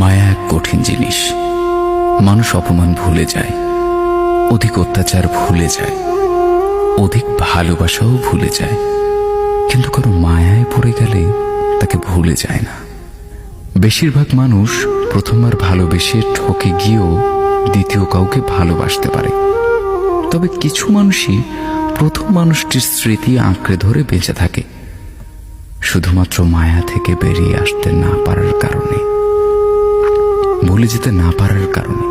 মায়া এক কঠিন জিনিস। মানুষ অপমান ভুলে যায়, অধিক অত্যাচার ভুলে যায়, অধিক ভালোবাসাও ভুলে যায়, কিন্তু কারো মায়ায় পড়ে গেলে তাকে ভুলে যায় না। বেশিরভাগ মানুষ প্রথমবার ভালোবেসে ঠকে গিয়েও দ্বিতীয় কাউকে ভালোবাসতে পারে, তবে কিছু মানুষই প্রথম মানুষটির স্মৃতি আঁকড়ে ধরে বেঁচে থাকে, শুধুমাত্র মায়া থেকে বেরিয়ে আসতে না পারার কারণে, ভুলে যেতে না পারার কারণে।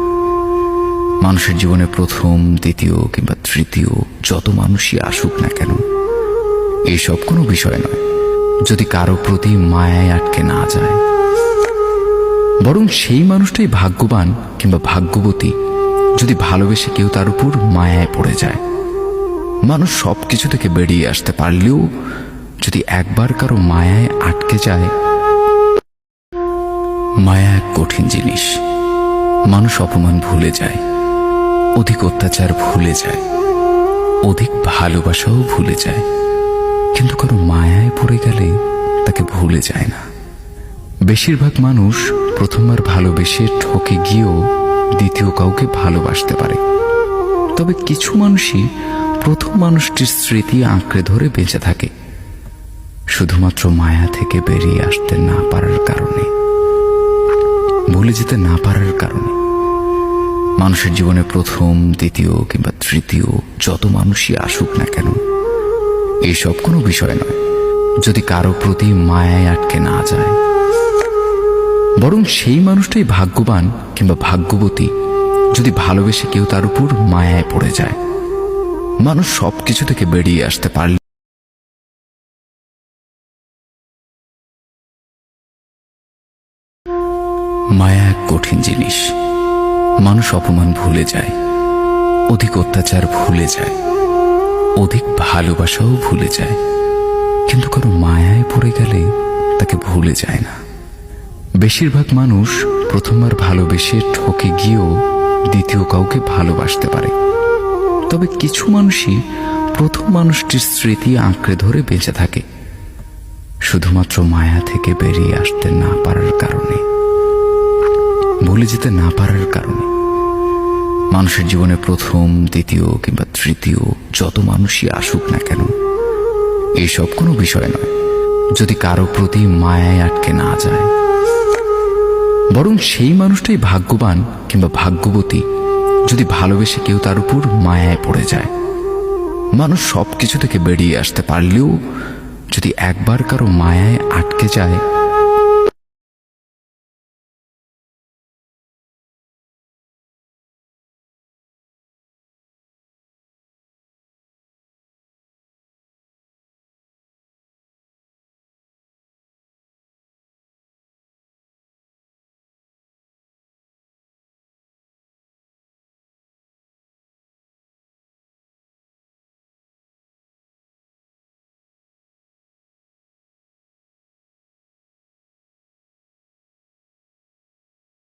মানুষের জীবনে প্রথম, দ্বিতীয় কিংবা তৃতীয় যত মানুষই আসুক না কেন, এইসব কোনো বিষয় নয় যদি কারো প্রতি মায়ায় আটকে না যায়। বরং সেই মানুষটাই ভাগ্যবান কিংবা ভাগ্যবতী যদি ভালোবেসে কেউ তার উপর মায়ায় পড়ে যায়। মানুষ সবকিছু থেকে বেরিয়ে আসতে পারলেও যদি একবার কারো মায়ায় আটকে যায়। মায়া এক কঠিন জিনিস। মানুষ অপমান ভুলে যায়, অধিক অত্যাচার ভুলে যায়, অধিক ভালোবাসাও ভুলে যায়, কিন্তু কারো মায়ায় পড়ে গেলে তাকে ভুলে যায় না। বেশিরভাগ মানুষ প্রথমবার ভালোবেসে ঠকে গিয়েও দ্বিতীয় কাউকে ভালোবাসতে পারে, তবে কিছু মানুষই প্রথম মানুষটির স্মৃতি আঁকড়ে ধরে বেঁচে থাকে, শুধুমাত্র মায়া থেকে বেরিয়ে আসতে না পারার কারণে, ভুলে যেতে না পারার কারণে। মানুষের জীবনে প্রথম, দ্বিতীয় কিংবা তৃতীয় যত মানুষই আসুক না কেন, এইসব কোনো বিষয় নয় যদি কারো প্রতি মায়ায় আটকে না যায়। বরং সেই মানুষটাই ভাগ্যবান কিংবা ভাগ্যবতী যদি ভালোবেসে কেউ তার উপর মায়ায় পড়ে যায়। মানুষ সবকিছু থেকে বেরিয়ে আসতে পারলে মায়া এক কঠিন জিনিস। মানুষ অপমান ভুলে যায়, অধিক অত্যাচার ভুলে যায়, অধিক ভালোবাসাও ভুলে যায়, কিন্তু কারো মায়ায় পড়ে গেলে তাকে ভুলে যায় না। বেশিরভাগ মানুষ প্রথমবার ভালোবেসে ঠকে গিয়েও দ্বিতীয় কাউকে ভালোবাসতে পারে, তবে কিছু মানুষই প্রথম মানুষটির স্মৃতি আঁকড়ে ধরে বেঁচে থাকে, শুধুমাত্র মায়া থেকে বেরিয়ে আসতে না পারার কারণে, ভুলে যেতে না পারার কারণে। মানুষের জীবনে প্রথম, দ্বিতীয় কিংবা তৃতীয় যত মানুষই আসুক না কেন, এইসব কোনো বিষয় নয় যদি কারো প্রতি মায়ায় আটকে না যায়। বরং সেই মানুষটাই ভাগ্যবান কিংবা ভাগ্যবতী যদি ভালোবেসে কেউ তার উপর মায়ায় পড়ে যায়। মানুষ সবকিছু থেকে বেরিয়ে আসতে পারলেও যদি একবার কারো মায়ায় আটকে যায়,